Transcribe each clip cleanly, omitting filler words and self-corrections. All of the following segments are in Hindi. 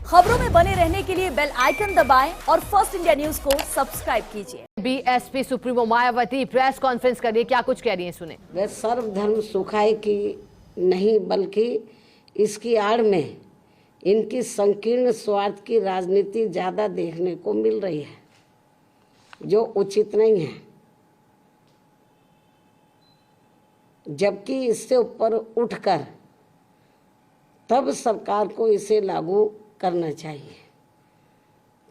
खबरों में बने रहने के लिए बेल आइकन दबाएं और फर्स्ट इंडिया न्यूज को सब्सक्राइब कीजिए। BSP supremo Mayawati press conference कर रही है, क्या कुछ कह रही हैं, सुने। वे सर्वधर्म सुखाए की नहीं बल्कि इसकी आड़ में इनकी संकीर्ण स्वार्थ की राजनीति ज्यादा देखने को मिल रही है, जो उचित नहीं है। जबकि इससे ऊपर उठकर तब सरकार को इसे लागू करना चाहिए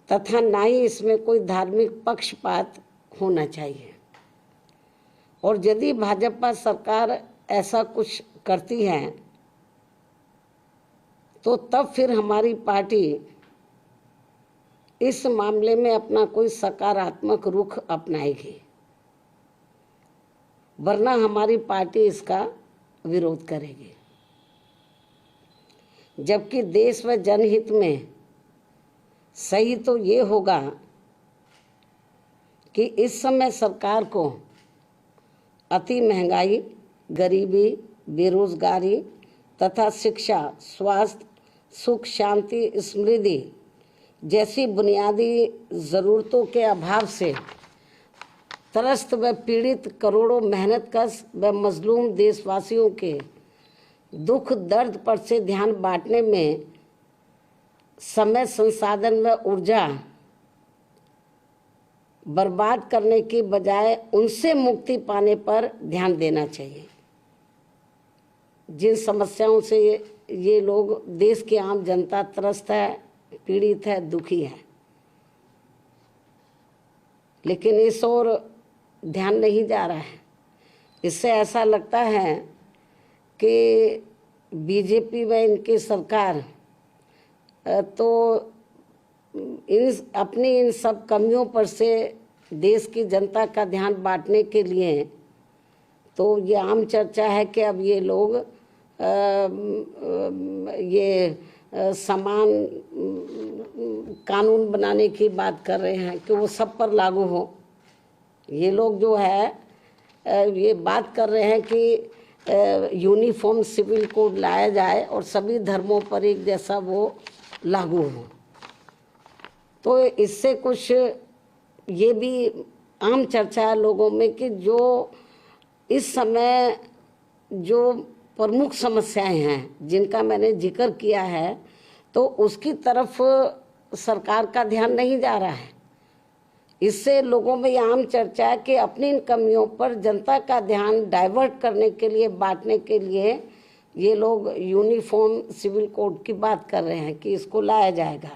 तथा ना ही इसमें कोई धार्मिक पक्षपात होना चाहिए। और यदि भाजपा सरकार ऐसा कुछ करती है तो तब फिर हमारी पार्टी इस मामले में अपना कोई सकारात्मक रुख अपनाएगी, वरना हमारी पार्टी इसका विरोध करेगी। जबकि देश व जनहित में सही तो ये होगा कि इस समय सरकार को अति महंगाई, गरीबी, बेरोजगारी तथा शिक्षा, स्वास्थ्य, सुख, शांति, समृद्धि जैसी बुनियादी ज़रूरतों के अभाव से त्रस्त व पीड़ित करोड़ों मेहनतकश व मजलूम देशवासियों के दुख दर्द पर से ध्यान बांटने में समय, संसाधन व ऊर्जा बर्बाद करने की बजाय उनसे मुक्ति पाने पर ध्यान देना चाहिए। जिन समस्याओं से ये लोग, देश की आम जनता त्रस्त है, पीड़ित है, दुखी है, लेकिन इस ओर ध्यान नहीं जा रहा है। इससे ऐसा लगता है कि बीजेपी व इनकी सरकार तो इन सब कमियों पर से देश की जनता का ध्यान बांटने के लिए तो ये आम चर्चा है कि अब ये लोग समान कानून बनाने की बात कर रहे हैं कि वो सब पर लागू हो। ये लोग जो है ये बात कर रहे हैं कि यूनिफॉर्म सिविल कोड लाया जाए और सभी धर्मों पर एक जैसा वो लागू हो। तो इससे कुछ ये भी आम चर्चा है लोगों में कि जो इस समय जो प्रमुख समस्याएं हैं जिनका मैंने जिक्र किया है, तो उसकी तरफ सरकार का ध्यान नहीं जा रहा है। इससे लोगों में ये आम चर्चा है कि अपनी इन कमियों पर जनता का ध्यान डाइवर्ट करने के लिए, बांटने के लिए ये लोग यूनिफॉर्म सिविल कोड की बात कर रहे हैं कि इसको लाया जाएगा।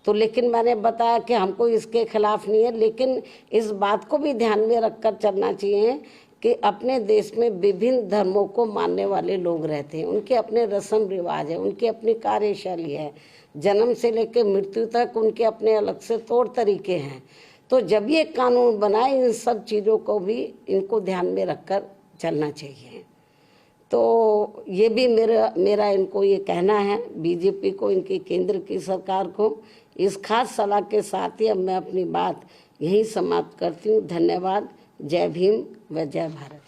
तो लेकिन मैंने बताया कि हमको इसके खिलाफ नहीं है, लेकिन इस बात को भी ध्यान में रखकर चलना चाहिए कि अपने देश में विभिन्न धर्मों को मानने वाले लोग रहते हैं, उनके अपने रस्म रिवाज है, उनकी अपनी कार्यशैली है, जन्म से लेकर मृत्यु तक उनके अपने अलग से तौर तरीके हैं। तो जब ये कानून बनाए, इन सब चीज़ों को भी इनको ध्यान में रखकर चलना चाहिए। तो ये भी मेरा इनको ये कहना है, बीजेपी को, इनकी केंद्र की सरकार को। इस खास सलाह के साथ ही अब मैं अपनी बात यहीं समाप्त करती हूँ। धन्यवाद। जय भीम व जय भारत।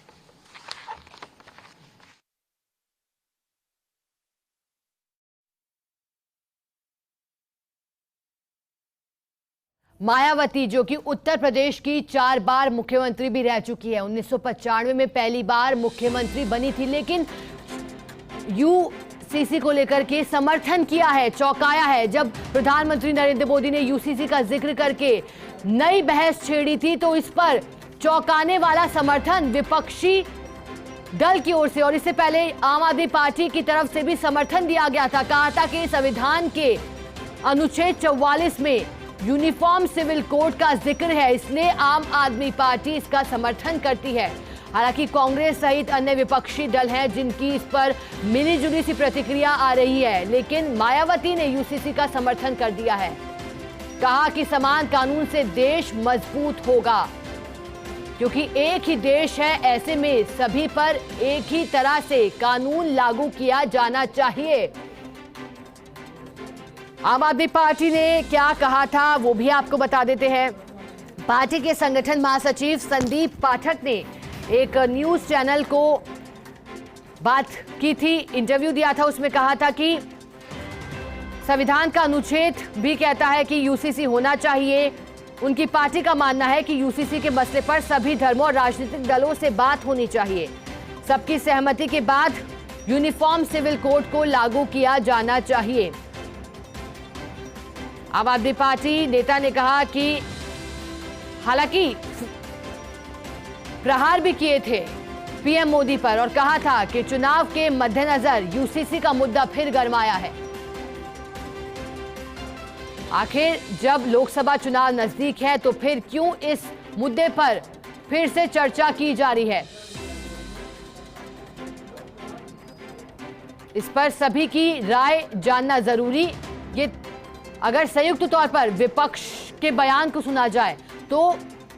मायावती, जो कि उत्तर प्रदेश की 4 बार मुख्यमंत्री भी रह चुकी है, 1995 में पहली बार मुख्यमंत्री बनी थी, लेकिन यूसीसी को लेकर के समर्थन किया है, चौंकाया है। जब प्रधानमंत्री नरेंद्र मोदी ने यूसीसी का जिक्र करके नई बहस छेड़ी थी, तो इस पर चौंकाने वाला समर्थन विपक्षी दल की ओर से और इससे पहले आम आदमी पार्टी की तरफ से भी समर्थन दिया गया था। कहा था कि संविधान के अनुच्छेद 44 में यूनिफॉर्म सिविल कोड का जिक्र है, इसलिए आम आदमी पार्टी इसका समर्थन करती है। हालांकि कांग्रेस सहित अन्य विपक्षी दल हैं जिनकी इस पर मिलीजुली सी प्रतिक्रिया आ रही है, लेकिन मायावती ने यूसीसी का समर्थन कर दिया है। कहा कि समान कानून से देश मजबूत होगा, क्योंकि एक ही देश है, ऐसे में सभी पर एक ही तरह से कानून लागू किया जाना चाहिए। आम आदमी पार्टी ने क्या कहा था वो भी आपको बता देते हैं। पार्टी के संगठन महासचिव संदीप पाठक ने एक न्यूज चैनल को बात की थी, इंटरव्यू दिया था, उसमें कहा था कि संविधान का अनुच्छेद भी कहता है कि यूसीसी होना चाहिए। उनकी पार्टी का मानना है कि यूसीसी के मसले पर सभी धर्मों और राजनीतिक दलों से बात होनी चाहिए। सबकी सहमति के बाद यूनिफॉर्म सिविल कोड को लागू किया जाना चाहिए। आम आदमी पार्टी नेता ने कहा कि हालांकि प्रहार भी किए थे पीएम मोदी पर और कहा था कि चुनाव के मद्देनजर यूसीसी का मुद्दा फिर गरमाया है। आखिर जब लोकसभा चुनाव नजदीक है तो फिर क्यों इस मुद्दे पर फिर से चर्चा की जा रही है? इस पर सभी की राय जानना जरूरी। ये अगर संयुक्त तौर पर विपक्ष के बयान को सुना जाए तो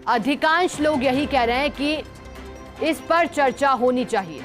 अधिकांश लोग यही कह रहे हैं कि इस पर चर्चा होनी चाहिए।